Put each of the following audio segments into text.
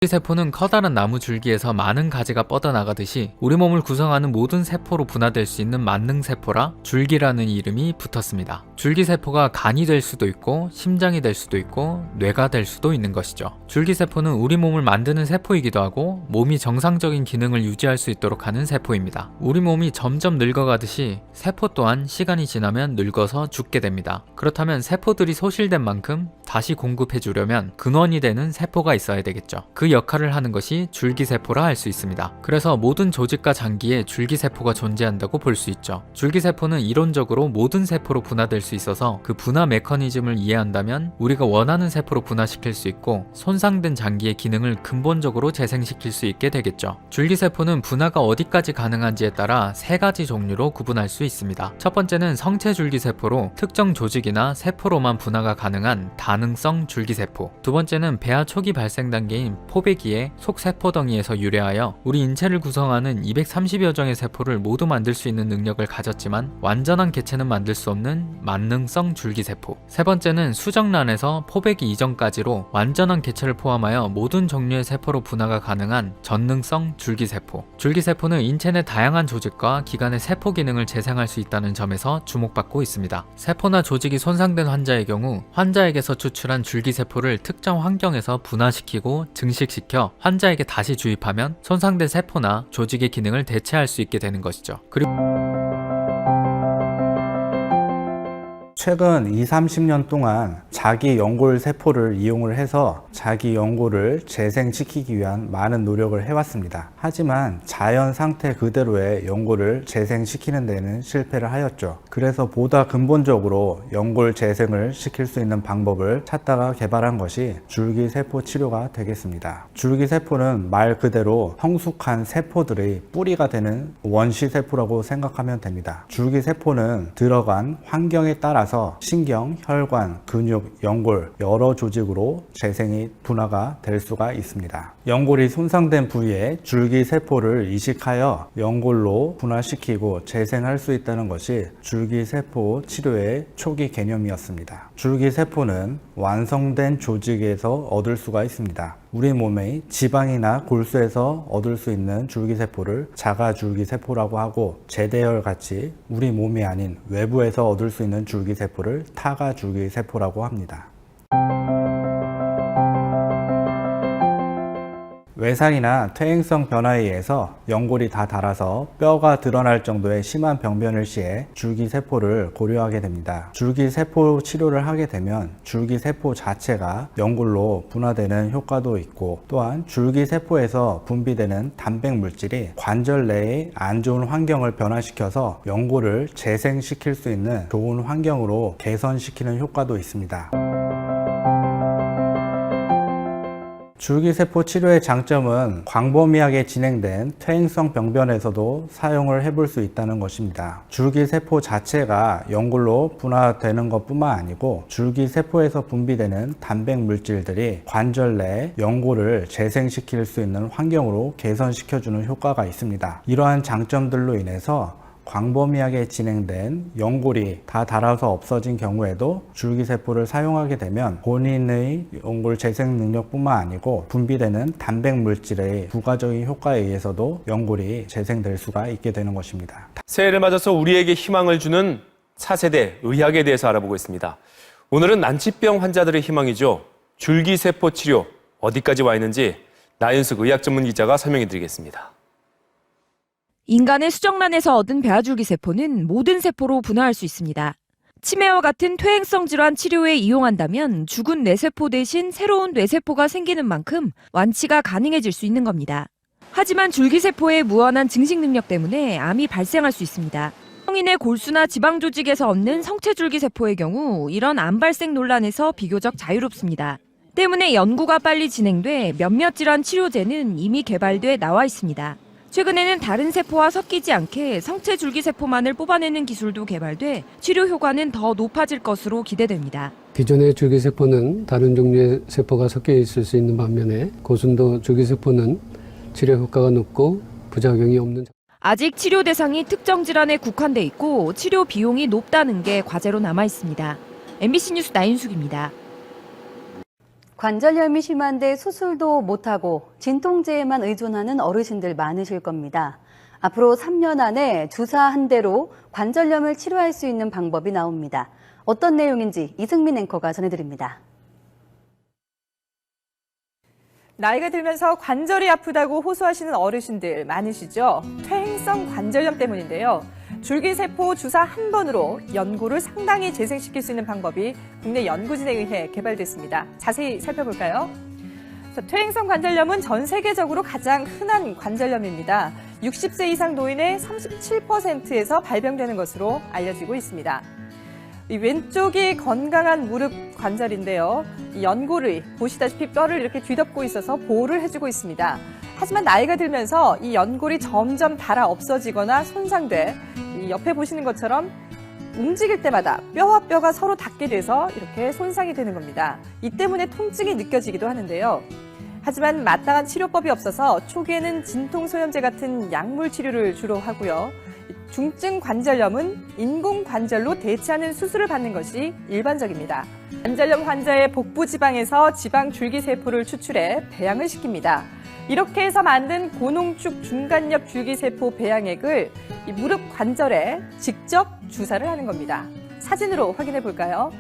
줄기세포는 커다란 나무 줄기에서 많은 가지가 뻗어나가듯이 우리 몸을 구성하는 모든 세포로 분화될 수 있는 만능세포라 줄기라는 이름이 붙었습니다. 줄기세포가 간이 될 수도 있고 심장이 될 수도 있고 뇌가 될 수도 있는 것이죠. 줄기세포는 우리 몸을 만드는 세포이기도 하고 몸이 정상적인 기능을 유지할 수 있도록 하는 세포입니다. 우리 몸이 점점 늙어가듯이 세포 또한 시간이 지나면 늙어서 죽게 됩니다. 그렇다면 세포들이 소실된 만큼 다시 공급해 주려면 근원이 되는 세포가 있어야 되겠죠. 그 역할을 하는 것이 줄기세포라 할 수 있습니다. 그래서 모든 조직과 장기에 줄기세포가 존재한다고 볼 수 있죠. 줄기세포는 이론적으로 모든 세포로 분화될 수 있어서 그 분화 메커니즘을 이해한다면 우리가 원하는 세포로 분화시킬 수 있고 손상된 장기의 기능을 근본적으로 재생시킬 수 있게 되겠죠. 줄기세포는 분화가 어디까지 가능한지에 따라 세 가지 종류로 구분할 수 있습니다. 첫 번째는 성체 줄기세포로 특정 조직이나 세포로만 분화가 가능한 다능성 줄기세포. 두 번째는 배아 초기 발생 단계인 포배기의 속세포덩이에서 유래하여 우리 인체를 구성하는 230여 종의 세포를 모두 만들 수 있는 능력을 가졌지만 완전한 개체는 만들 수 없는 만능성 줄기세포. 세 번째는 수정란에서 포배기 이전까지로 완전한 개체를 포함하여 모든 종류의 세포로 분화가 가능한 전능성 줄기세포. 줄기세포는 인체 내 다양한 조직과 기관의 세포 기능을 재생할 수 있다는 점에서 주목받고 있습니다. 세포나 조직이 손상된 환자의 경우 환자에게서 추출한 줄기세포를 특정 환경에서 분화시키고 증식시켜 환자에게 다시 주입하면 손상된 세포나 조직의 기능을 대체할 수 있게 되는 것이죠. 그리고 최근 20-30년 동안 자기 연골 세포를 이용을 해서 자기 연골을 재생시키기 위한 많은 노력을 해왔습니다. 하지만 자연 상태 그대로의 연골을 재생시키는 데는 실패를 하였죠. 그래서 보다 근본적으로 연골 재생을 시킬 수 있는 방법을 찾다가 개발한 것이 줄기세포 치료가 되겠습니다. 줄기세포는 말 그대로 성숙한 세포들의 뿌리가 되는 원시세포라고 생각하면 됩니다. 줄기세포는 들어간 환경에 따라서 신경, 혈관, 근육, 연골 여러 조직으로 재생이 분화가 될 수가 있습니다. 연골이 손상된 부위에 줄기세포를 이식하여 연골로 분화시키고 재생할 수 있다는 것이 줄기세포 치료의 초기 개념이었습니다. 줄기세포는 완성된 조직에서 얻을 수가 있습니다. 우리 몸의 지방이나 골수에서 얻을 수 있는 줄기세포를 자가줄기세포라고 하고 제대혈같이 우리 몸이 아닌 외부에서 얻을 수 있는 줄기세포를 타가줄기세포라고 합니다. 외상이나 퇴행성 변화에 의해서 연골이 다 닳아서 뼈가 드러날 정도의 심한 병변을 시해 줄기세포를 고려하게 됩니다. 줄기세포 치료를 하게 되면 줄기세포 자체가 연골로 분화되는 효과도 있고 또한 줄기세포에서 분비되는 단백물질이 관절 내의 안 좋은 환경을 변화시켜서 연골을 재생시킬 수 있는 좋은 환경으로 개선시키는 효과도 있습니다. 줄기세포 치료의 장점은 광범위하게 진행된 퇴행성 병변에서도 사용을 해볼 수 있다는 것입니다. 줄기세포 자체가 연골로 분화되는 것뿐만 아니고 줄기세포에서 분비되는 단백물질들이 관절 내 연골을 재생시킬 수 있는 환경으로 개선시켜주는 효과가 있습니다. 이러한 장점들로 인해서 광범위하게 진행된 연골이 다 닳아서 없어진 경우에도 줄기세포를 사용하게 되면 본인의 연골 재생 능력뿐만 아니고 분비되는 단백물질의 부가적인 효과에 의해서도 연골이 재생될 수가 있게 되는 것입니다. 새해를 맞아서 우리에게 희망을 주는 차세대 의학에 대해서 알아보고 있습니다. 오늘은 난치병 환자들의 희망이죠. 줄기세포 치료 어디까지 와 있는지 나윤숙 의학 전문 기자가 설명해 드리겠습니다. 인간의 수정란에서 얻은 배아줄기세포는 모든 세포로 분화할 수 있습니다. 치매와 같은 퇴행성 질환 치료에 이용한다면 죽은 뇌세포 대신 새로운 뇌세포가 생기는 만큼 완치가 가능해질 수 있는 겁니다. 하지만 줄기세포의 무한한 증식 능력 때문에 암이 발생할 수 있습니다. 성인의 골수나 지방 조직에서 얻는 성체 줄기세포의 경우 이런 암 발생 논란에서 비교적 자유롭습니다. 때문에 연구가 빨리 진행돼 몇몇 질환 치료제는 이미 개발돼 나와 있습니다. 최근에는 다른 세포와 섞이지 않게 성체 줄기세포만을 뽑아내는 기술도 개발돼 치료 효과는 더 높아질 것으로 기대됩니다. 기존의 줄기세포는 다른 종류의 세포가 섞여 있을 수 있는 반면에 고순도 줄기세포는 치료 효과가 높고 부작용이 없는. 아직 치료 대상이 특정 질환에 국한돼 있고 치료 비용이 높다는 게 과제로 남아 있습니다. MBC 뉴스 나윤숙입니다. 관절염이 심한데 수술도 못하고 진통제에만 의존하는 어르신들 많으실 겁니다. 앞으로 3년 안에 주사 한 대로 관절염을 치료할 수 있는 방법이 나옵니다. 어떤 내용인지 이승민 앵커가 전해드립니다. 나이가 들면서 관절이 아프다고 호소하시는 어르신들 많으시죠? 퇴행성 관절염 때문인데요. 줄기세포 주사 한 번으로 연골을 상당히 재생시킬 수 있는 방법이 국내 연구진에 의해 개발됐습니다. 자세히 살펴볼까요? 퇴행성 관절염은 전 세계적으로 가장 흔한 관절염입니다. 60세 이상 노인의 37%에서 발병되는 것으로 알려지고 있습니다. 이 왼쪽이 건강한 무릎 관절인데요. 이 연골이 보시다시피 뼈를 이렇게 뒤덮고 있어서 보호를 해주고 있습니다. 하지만 나이가 들면서 이 연골이 점점 닳아 없어지거나 손상돼 이 옆에 보시는 것처럼 움직일 때마다 뼈와 뼈가 서로 닿게 돼서 이렇게 손상이 되는 겁니다. 이 때문에 통증이 느껴지기도 하는데요. 하지만 마땅한 치료법이 없어서 초기에는 진통소염제 같은 약물 치료를 주로 하고요. 중증 관절염은 인공관절로 대체하는 수술을 받는 것이 일반적입니다. 관절염 환자의 복부 지방에서 지방 줄기세포를 추출해 배양을 시킵니다. 이렇게 해서 만든 고농축 중간엽 줄기세포 배양액을 이 무릎 관절에 직접 주사를 하는 겁니다. 사진으로 확인해 볼까요?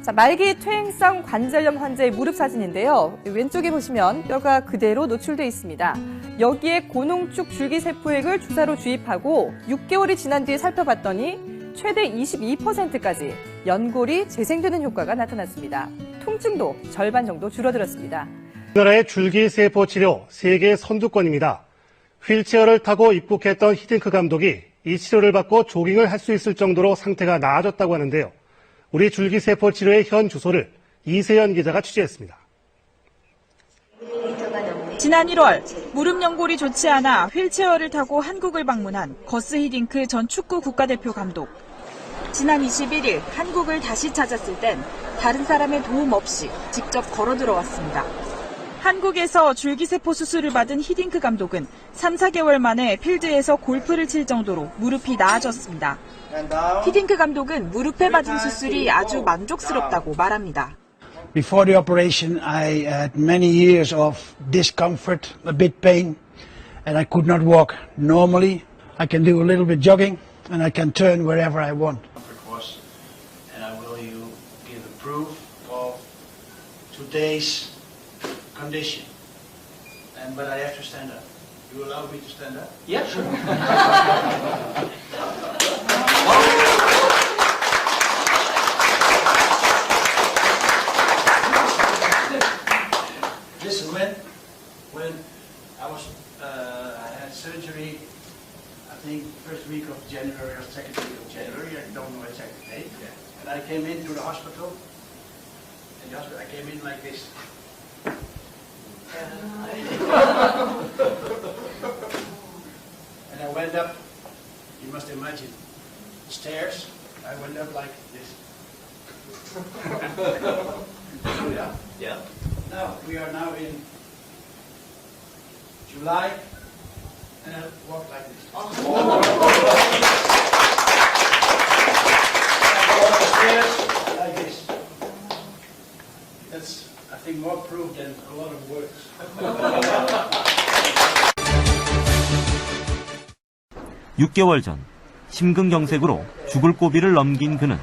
자, 말기 퇴행성 관절염 환자의 무릎 사진인데요. 왼쪽에 보시면 뼈가 그대로 노출돼 있습니다. 여기에 고농축 줄기세포액을 주사로 주입하고 6개월이 지난 뒤에 살펴봤더니 최대 22%까지 연골이 재생되는 효과가 나타났습니다. 통증도 절반 정도 줄어들었습니다. 우리나라의 줄기세포 치료 세계 선두권입니다. 휠체어를 타고 입국했던 히딩크 감독이 이 치료를 받고 조깅을 할 수 있을 정도로 상태가 나아졌다고 하는데요. 우리 줄기세포 치료의 현 주소를 이세연 기자가 취재했습니다. 지난 1월 무릎 연골이 좋지 않아 휠체어를 타고 한국을 방문한 거스 히딩크 전 축구 국가대표 감독. 지난 21일 한국을 다시 찾았을 땐 다른 사람의 도움 없이 직접 걸어 들어왔습니다. 한국에서 줄기세포 수술을 받은 히딩크 감독은 3, 4개월 만에 필드에서 골프를 칠 정도로 무릎이 나아졌습니다. 히딩크 감독은 무릎에 받은 수술이 아주 만족스럽다고 말합니다. Before the operation, I had many years of discomfort, a bit pain, and I could not walk normally. I can do a little bit jogging, and I can turn wherever I want. And I will you give a proof of today's condition. But I have to stand up. You allow me to stand up? Yeah, sure. Listen, when I had surgery, I think first week of January or second week of January, I don't know exact date. And I came into the hospital, and I came in like this. And I went up, you must imagine, stairs. I went up like this. Yeah? Yeah. Now, we are now in July, and I walk like this. I walk the stairs like this. That's, I think, more proof than a lot of words. 6개월 전 심근경색으로 죽을 고비를 넘긴 그는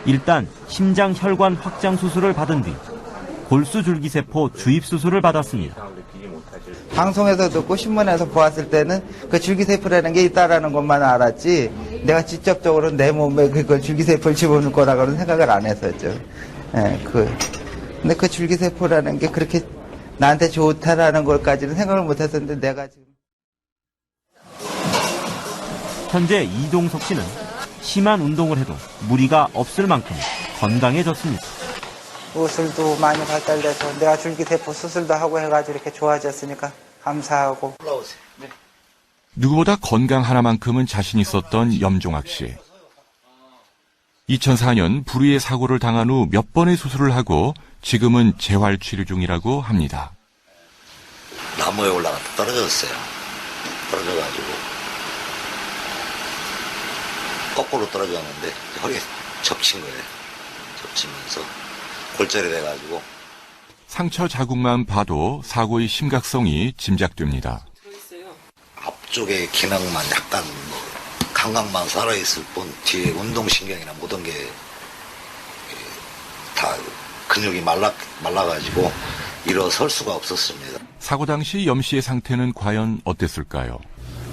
일단 심장 혈관 확장 수술을 받은 뒤 골수줄기세포 주입 수술을 받았습니다. 방송에서 듣고 신문에서 보았을 때는 그 줄기세포라는 게 있다라는 것만 알았지 내가 직접적으로 내 몸에 그 줄기세포를 집어넣을 거라고는 생각을 안 했었죠. 근데 그 줄기세포라는 게 그렇게 나한테 좋다라는 것까지는 생각을 못 했었는데 내가 지금 현재 이동석 씨는 심한 운동을 해도 무리가 없을 만큼 건강해졌습니다. 수술도 많이 발달돼서 내가 줄기세포 수술도 하고 해가지고 이렇게 좋아졌으니까 감사하고. 누구보다 건강 하나만큼은 자신 있었던 염종학 씨. 2004년 불의의 사고를 당한 후 몇 번의 수술을 하고 지금은 재활 치료 중이라고 합니다. 나무에 올라갔다 떨어졌어요. 떨어져가지고 거꾸로 떨어졌는데 허리에 접친 거예요. 접치면서 골절이 돼가지고 상처 자국만 봐도 사고의 심각성이 짐작됩니다. 앞쪽의 기능만 약간 감각만 살아있을 뿐 뒤에 운동신경이나 모든 게 다 근육이 말라가지고 일어설 수가 없었습니다. 사고 당시 염 씨의 상태는 과연 어땠을까요?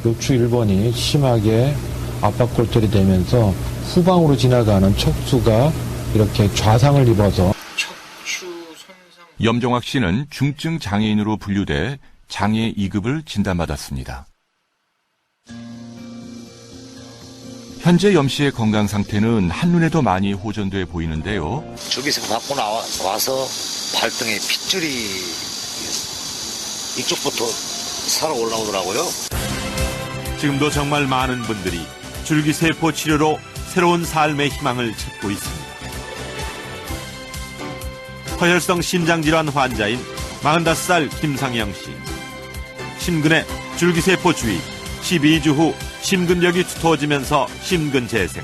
척추 1번이 심하게 압박골절이 되면서 후방으로 지나가는 척추가 이렇게 좌상을 입어서 염종학 씨는 중증 장애인으로 분류돼 장애 2급을 진단받았습니다. 현재 염 씨의 건강 상태는 한눈에도 많이 호전돼 보이는데요. 줄기세포 받고 와서 발등에 핏줄이 이쪽부터 살아 올라오더라고요. 지금도 정말 많은 분들이 줄기세포 치료로 새로운 삶의 희망을 찾고 있습니다. 허혈성 심장질환 환자인 45살 김상영 씨. 심근의 줄기세포 주입, 12주 후 심근력이 두터워지면서 심근 재생.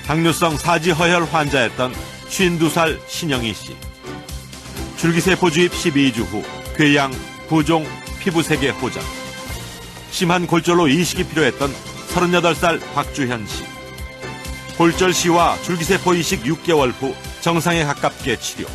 당뇨성 사지허혈 환자였던 52살 신영희 씨. 줄기세포 주입 12주 후 궤양, 부종, 피부색의 호전. 심한 골절로 이식이 필요했던 38살 박주현 씨. 골절 시와 줄기세포 이식 6개월 후 정상에 가깝게 치료.